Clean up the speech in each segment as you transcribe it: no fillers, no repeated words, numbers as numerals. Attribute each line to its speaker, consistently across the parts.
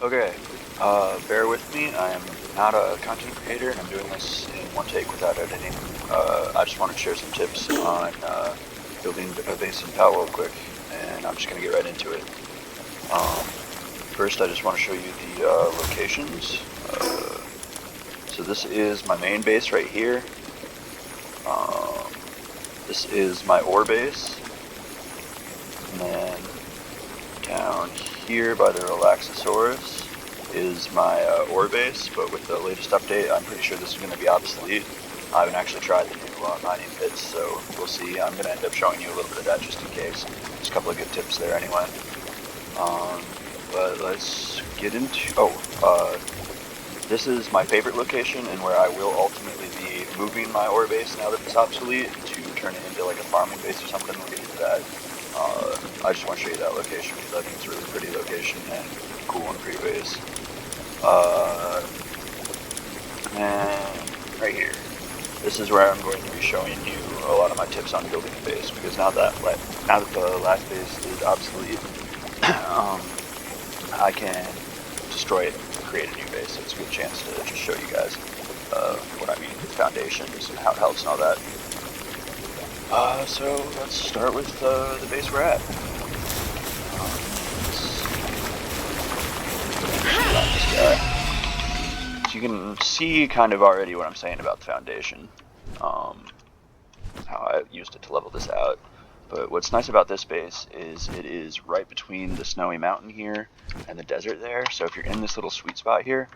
Speaker 1: Okay, bear with me. I am not a content creator, and I'm doing this in one take without editing. I just want to share some tips on building a base in Palworld quick, and I'm just going to get right into it. First, I just want to show you the locations. So this is my main base right here. This is my ore base. And then down here by the Relaxosaurus is my ore base, but with the latest update, I'm pretty sure this is going to be obsolete. I haven't actually tried the new mining pits, so we'll see. I'm going to end up showing you a little bit of that just in case. There's a couple of good tips there anyway. But let's get into... this is my favorite location and where I will ultimately be moving my ore base now that it's obsolete to turn it into like a farming base or something. We'll get into that. I just want to show you that location because I think it's a really pretty location and cool and pretty base. And right here, this is where I'm going to be showing you a lot of my tips on building a base, because now that the last base is obsolete, I can destroy it and create a new base. So it's a good chance to just show you guys what I mean with foundations and how it helps and all that. So let's start with the base we're at. This guy. So you can see kind of already what I'm saying about the foundation, how I used it to level this out. But what's nice about this base is it is right between the snowy mountain here and the desert there. So if you're in this little sweet spot here,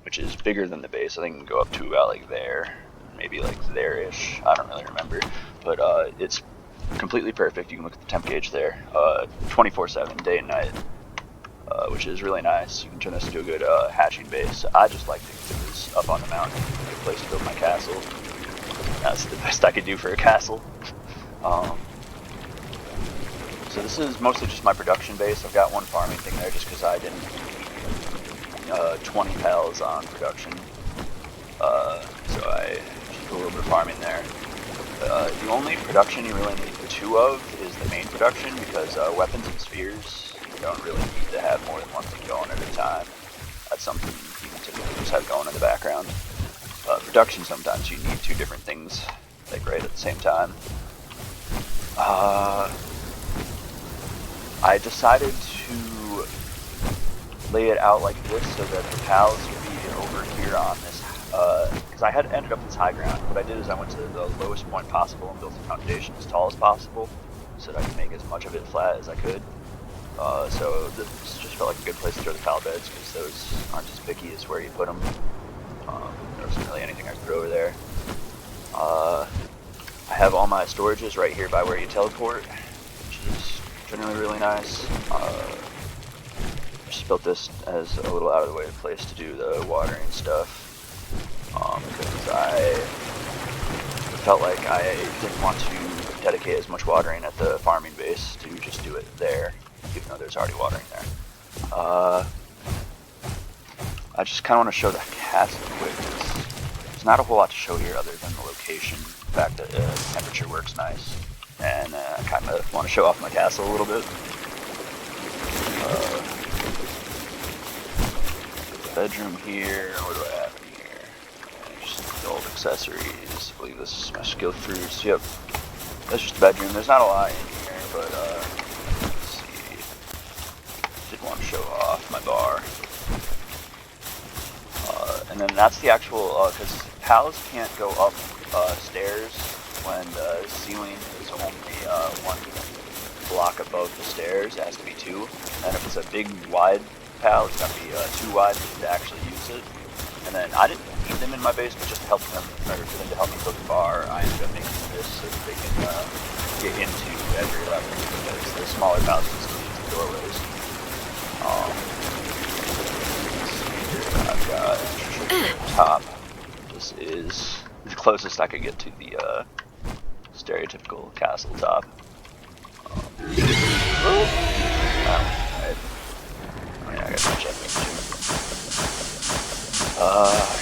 Speaker 1: which is bigger than the base, I think it can go up to about like there, maybe like there-ish, I don't really remember. But it's completely perfect. You can look at the temp gauge there, 24/7, day and night. Which is really nice. You can turn this into a good hatching base. I just like to keep this up on the mountain, a good place to build my castle. That's the best I could do for a castle. So this is mostly just my production base. I've got one farming thing there just because I didn't need 20 pals on production. So I just put a little bit of farming there. The only production you really need 2 of is the main production, because weapons and spheres, you don't really need to have more than one thing going at a time. That's something you can typically just have going in the background. Production, sometimes you need 2 different things, like right at the same time. I decided to lay it out like this so that the pals would be over here on this, because I had ended up this high ground. What I did is I went to the lowest point possible and built the foundation as tall as possible so that I could make as much of it flat as I could. So this just felt like a good place to throw the pal beds, because those aren't as picky as where you put them. There wasn't really anything I could put over there. I have all my storages right here by where you teleport, which is generally really nice. Just built this as a little out of the way place to do the watering stuff, because I felt like I didn't want to dedicate as much watering at the farming base to just do it there, even though there's already watering there. I just kind of want to show the castle quick. There's not a whole lot to show here other than the location, the fact that temperature works nice, and I kind of want to show off my castle a little bit. Bedroom here, what do I have in here? Just old accessories. I believe this is my skill fruits. Yep, that's just a bedroom. There's not a lot in here, but let's see. Did want to show off my bar. And then that's the actual, because pals can't go up stairs when the ceiling is only 1 block above the stairs. It has to be 2. And if it's a big, wide pal, it's got to be too wide to actually use it. And then I didn't need them in my base, but just to help them, or for them to help me build the bar, I ended up making this so that they can get into every level, because the smaller pals can still use the doorways. I've got top. This is the closest I could get to the stereotypical castle top.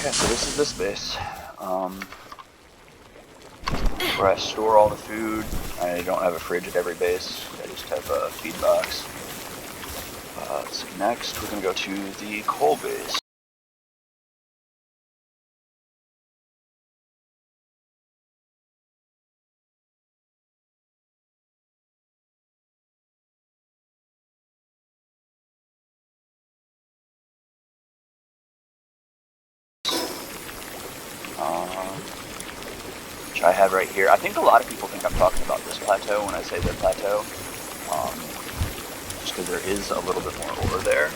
Speaker 1: Yeah, so this is this base. Where I store all the food. I don't have a fridge at every base. I just have a feed box. So next, we're going to go to the coal base. Which I have right here. I think a lot of people think I'm talking about this plateau when I say the plateau, just because there is a little bit more ore there.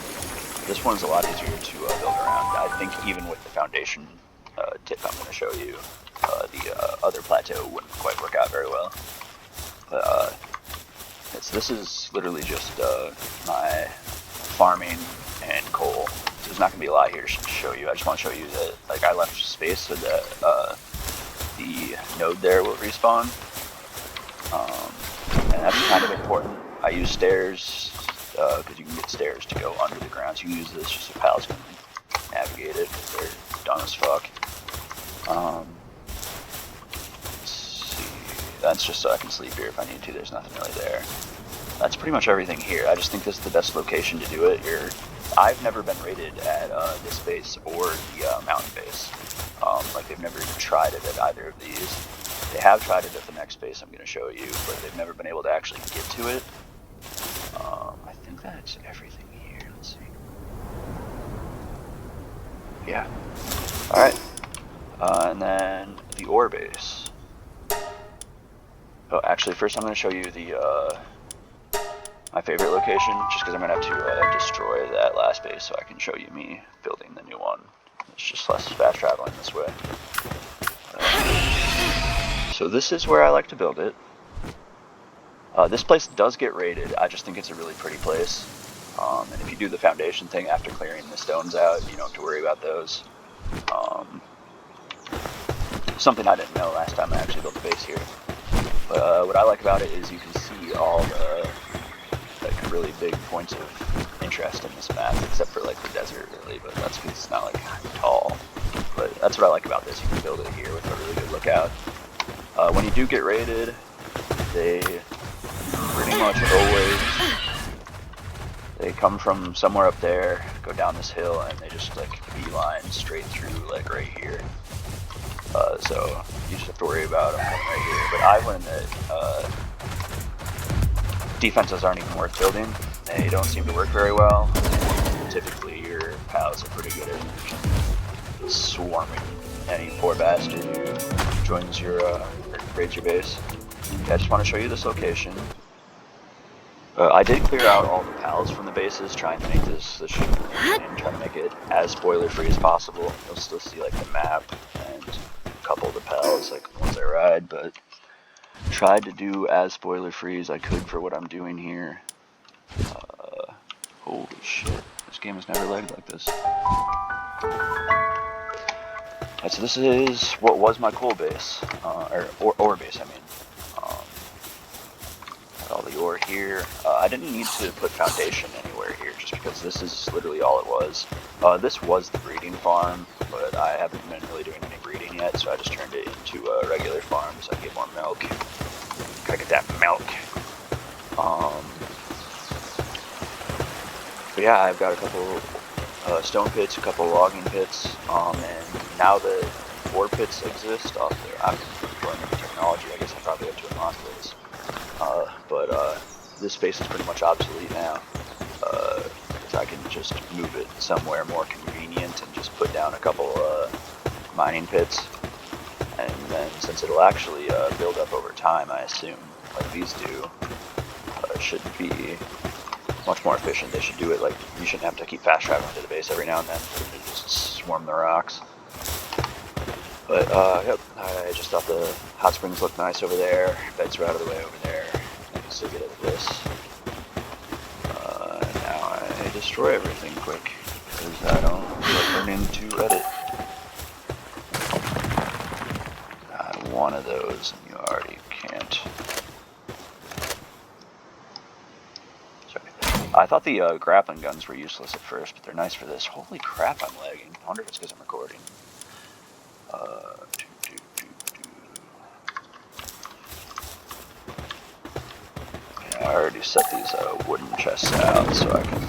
Speaker 1: This one's a lot easier to build around. I think even with the foundation tip I'm going to show you, the other plateau wouldn't quite work out very well. But this is literally just my farming and coal. So there's not going to be a lot here to show you. I just want to show you that I left space so that the node there will respawn. And that's kind of important. I use stairs because you can get stairs to go under the ground. So you can use this just so pals can navigate it because they're dumb as fuck. Let's see. That's just so I can sleep here if I need to. There's nothing really there. That's pretty much everything here. I just think this is the best location to do it. I've never been rated at this base or the mountain base. They've never even tried it at either of these. They have tried it at the next base I'm going to show you, but they've never been able to actually get to it. I think that's everything here. Let's see. Yeah. Alright. And then the ore base. Oh, actually, first I'm going to show you the my favorite location, just because I'm going to have to destroy that last base so I can show you me building the new one. It's just less fast traveling this way. So this is where I like to build it. This place does get raided. I just think it's a really pretty place. And if you do the foundation thing after clearing the stones out, you don't have to worry about those. Something I didn't know last time I actually built the base here. But what I like about it is you can see all the really big points of interest in this map, except for the desert really, but that's because it's not tall. But that's what I like about this. You can build it here with a really good lookout. When you do get raided, they pretty much always come from somewhere up there, go down this hill, and they just beeline straight through right here. So you just have to worry about them right here. But I learned that defenses aren't even worth building. They don't seem to work very well. Typically your pals are pretty good at swarming any poor bastard who joins your raids your base. Yeah, I just want to show you this location. I did clear out all the pals from the bases, trying to make this ship and trying to make it as spoiler free as possible. You'll still see the map and a couple of the pals once I ride, but tried to do as spoiler free as I could for what I'm doing here. Holy shit, this game has never lagged like this. Alright, so this is what was my coal base, or ore base, I mean. All the ore here. I didn't need to put foundation anywhere here, just because this is literally all it was. This was the breeding farm, but I haven't been really doing any breeding yet, so I just turned it into a regular farm so I get more milk. Gotta get that milk. But yeah, I've got a couple stone pits, a couple logging pits, and now that ore pits exist off there, I'm employing new technology. I guess I probably have to unlock this. But this space is pretty much obsolete now, because I can just move it somewhere more convenient and just put down a couple mining pits, and then since it'll actually build up over time, I assume, like these do, it should be much more efficient. They should do it you shouldn't have to keep fast traveling to the base every now and then for them to just swarm the rocks. But yep, I just thought the hot springs looked nice over there. Beds are out of the way over there. I can still get at this. Now I destroy everything quick because I don't run into Reddit. Got one of those, and you already can't. Sorry. I thought the grappling guns were useless at first, but they're nice for this. Holy crap, I'm lagging. I wonder if it's because I'm recording. Yeah, I already set these wooden chests out so I can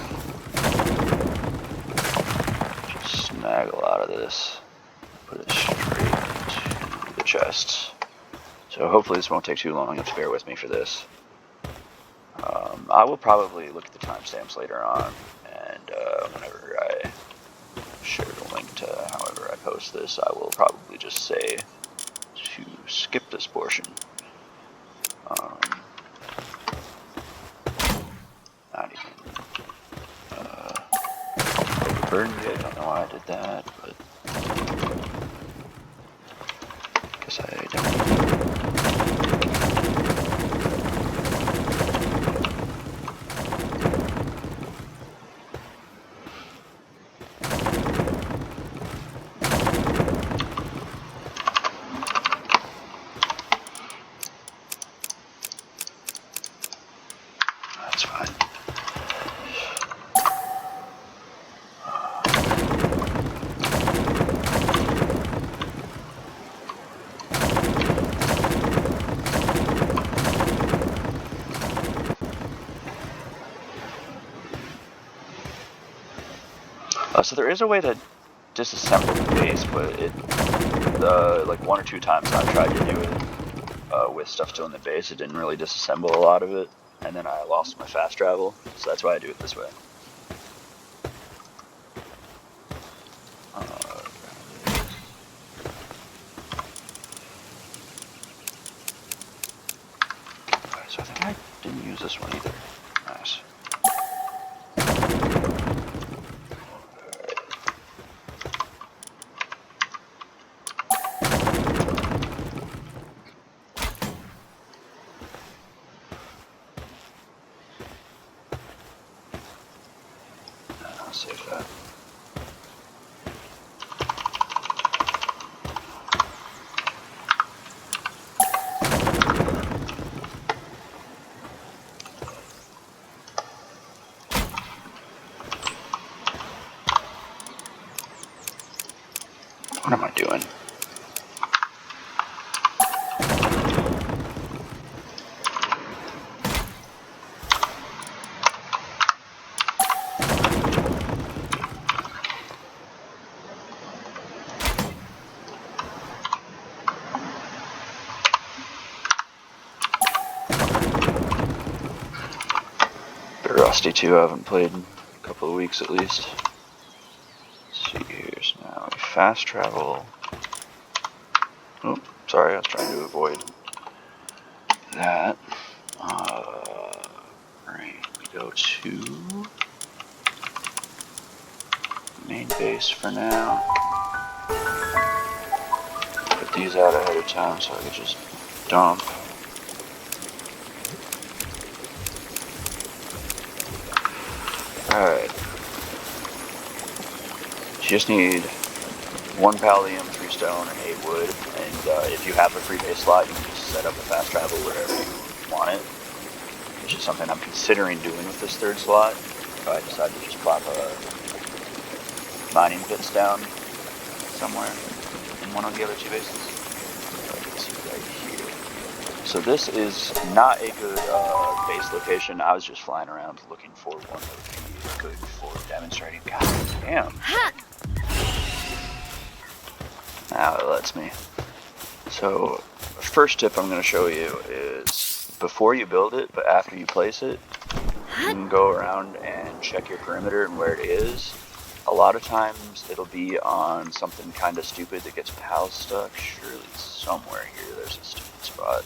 Speaker 1: snag a lot of this, put it straight into the chests. So hopefully this won't take too long. Just bear with me for this. I will probably look at the timestamps later on, and whenever I share the link to however I post this, I will probably just say to skip this portion. Not even overburdened it. I don't know why I did that, but I guess I don't. That's fine. So there is a way to disassemble the base, but it, like 1 or 2 times I tried to do it with stuff still in the base, it didn't really disassemble a lot of it, and then I lost my fast travel, so that's why I do it this way. So I think I didn't use this one either. Nice. I'll save that. What am I doing? Bit rusty too, I haven't played in a couple of weeks at least. Let's see, here's now fast travel. Oh, sorry, I was trying to avoid that. Right, we go to main base for now. Put these out ahead of time so I could just dump. Alright. You just need 1 pallium, 3 stone, and 8 wood, and if you have a free base slot, you can just set up a fast travel wherever you want it, which is something I'm considering doing with this 3rd slot. So I decided to just plop mining pits down somewhere in one of the other 2 bases. Let's see right here. So this is not a good base location. I was just flying around looking for one that would be good for demonstrating. God damn. Now it lets me. So, first tip I'm going to show you is before you build it, but after you place it, you can go around and check your perimeter and where it is. A lot of times it'll be on something kind of stupid that gets PAL stuck. Surely somewhere here there's a stupid spot.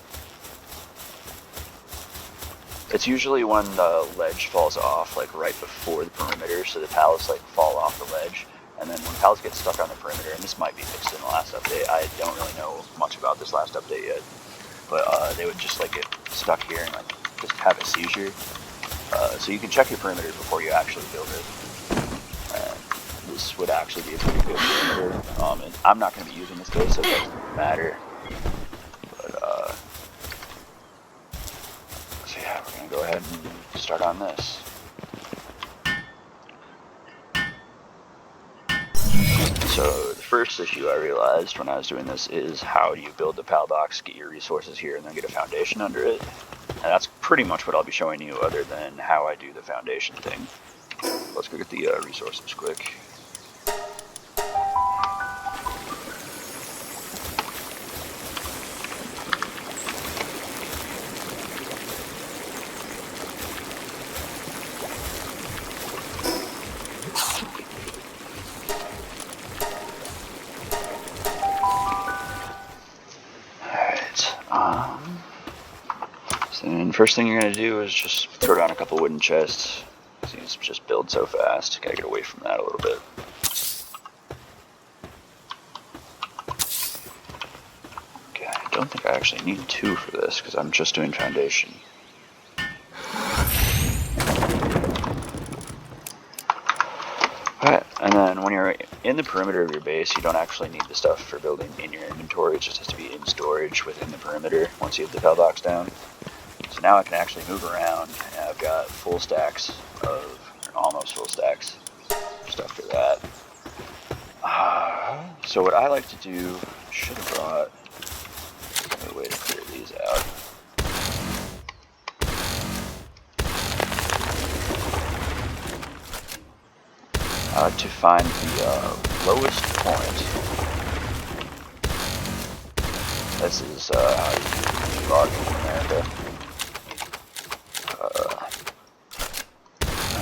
Speaker 1: It's usually when the ledge falls off, like right before the perimeter, so the pallets like fall off the ledge. And then when pallets get stuck on the perimeter, and this might be fixed in the last update, I don't really know much about this last update yet, but they would just like get stuck here and like just have a seizure. So you can check your perimeter before you actually build it. And this would actually be a pretty good perimeter. And I'm not going to be using this base, so it doesn't matter. But so yeah, we're going to go ahead and start on this. So the first issue I realized when I was doing this is how do you build the PAL box, get your resources here, and then get a foundation under it. And that's pretty much what I'll be showing you other than how I do the foundation thing. Let's go get the resources quick. first thing you're going to do is just throw down a couple wooden chests. These just build so fast. Gotta get away from that a little bit. Okay, I don't think I actually need 2 for this because I'm just doing foundation. Alright, and then when you're in the perimeter of your base, you don't actually need the stuff for building in your inventory. It just has to be in storage within the perimeter once you have the pillbox down. So now I can actually move around, and I've got full stacks of, or almost full stacks of stuff for that. So what I like to do, should have brought a way to clear these out. To find the lowest point. This is how you do logging in America.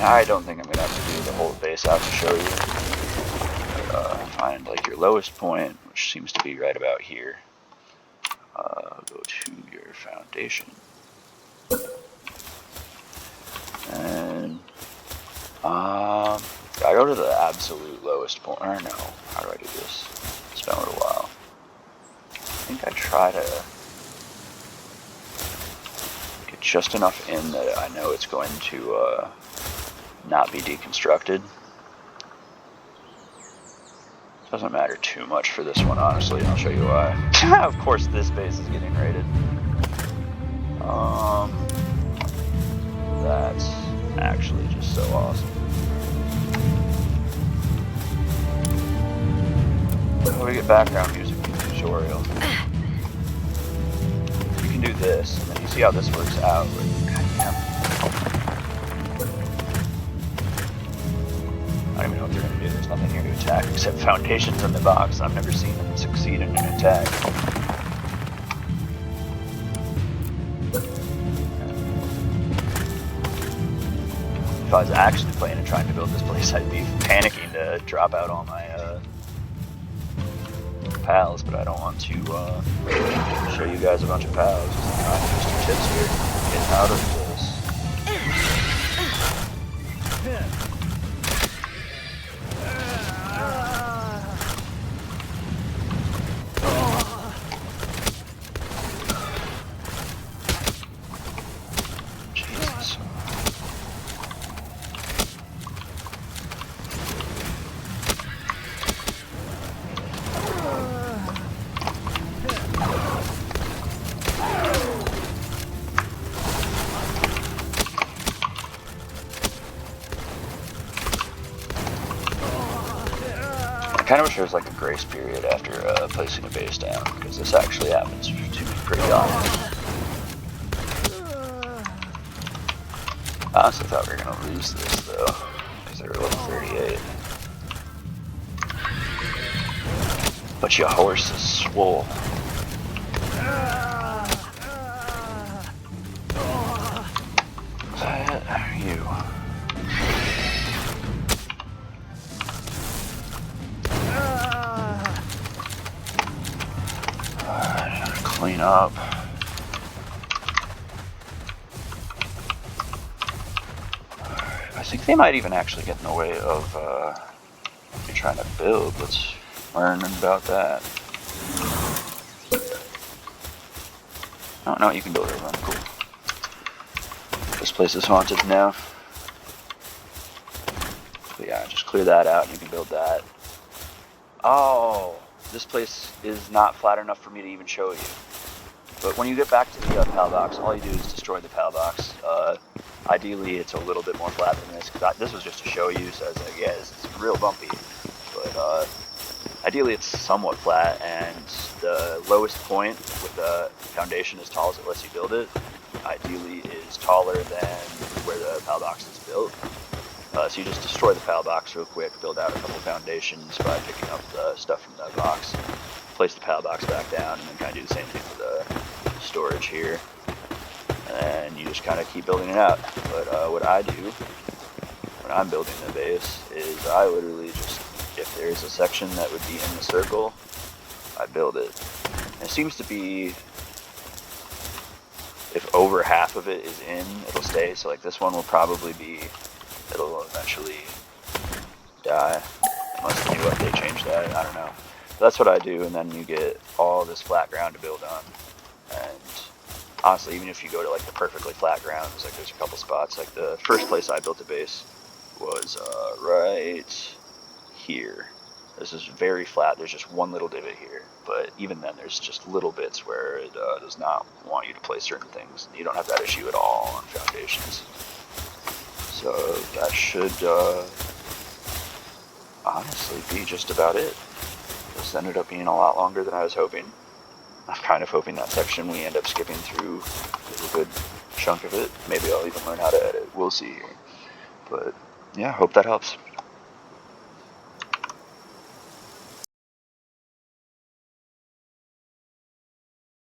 Speaker 1: I don't think I'm going to have to do the whole base out to show you. But, find like your lowest point, which seems to be right about here. Go to your foundation. And I go to the absolute lowest point. Or no, how do I do this? It's been a little while. I think I try to get just enough in that I know it's going to not be deconstructed. Doesn't matter too much for this one, honestly, and I'll show you why. Of course this base is getting raided. That's actually just so awesome. So we get background music in the tutorial. You can do this, and then you see how this works out. I don't even know what they're going to do. There's nothing here to attack except foundations in the box. I've never seen them succeed in an attack. If I was actually playing and trying to build this place, I'd be panicking to drop out all my pals, but I don't want to show you guys a bunch of pals. Just some tips here. Get out of this. I kind of wish there was like a grace period after placing a base down, because this actually happens to me pretty often. I honestly thought we were going to lose this though, because they were level 38. But your horse is swole. You. Clean up. I think they might even actually get in the way of you're trying to build. Let's learn about that. Oh no, you can build it. Cool. This place is haunted now. But yeah, just clear that out and you can build that. Oh, this place is not flat enough for me to even show you. But when you get back to the PAL box, all you do is destroy the PAL box. Ideally, it's a little bit more flat than this, because this was just to show you, so I was like, yeah, it's real bumpy. But ideally, it's somewhat flat, and the lowest point with the foundation as tall as it lets you build it, ideally is taller than where the PAL box is built. So you just destroy the PAL box real quick, build out a couple foundations by picking up the stuff from the box, place the PAL box back down, and then kind of do the same thing with the storage here. And you just kind of keep building it out. But what I do when I'm building the base is I literally just, if there's a section that would be in the circle, I build it. And it seems to be, if over half of it is in, it'll stay. So like this one will probably be, it'll eventually die, unless the new update changed that, I don't know. But that's what I do, and then you get all this flat ground to build on. And honestly, even if you go to like the perfectly flat ground, there's a couple spots. Like the first place I built a base was right here. This is very flat. There's just one little divot here, but even then, there's just little bits where it does not want you to place certain things. You don't have that issue at all on foundations. So that should honestly be just about it. This ended up being a lot longer than I was hoping. I'm kind of hoping that section we end up skipping through is a good chunk of it. Maybe I'll even learn how to edit. We'll see here. But yeah, hope that helps.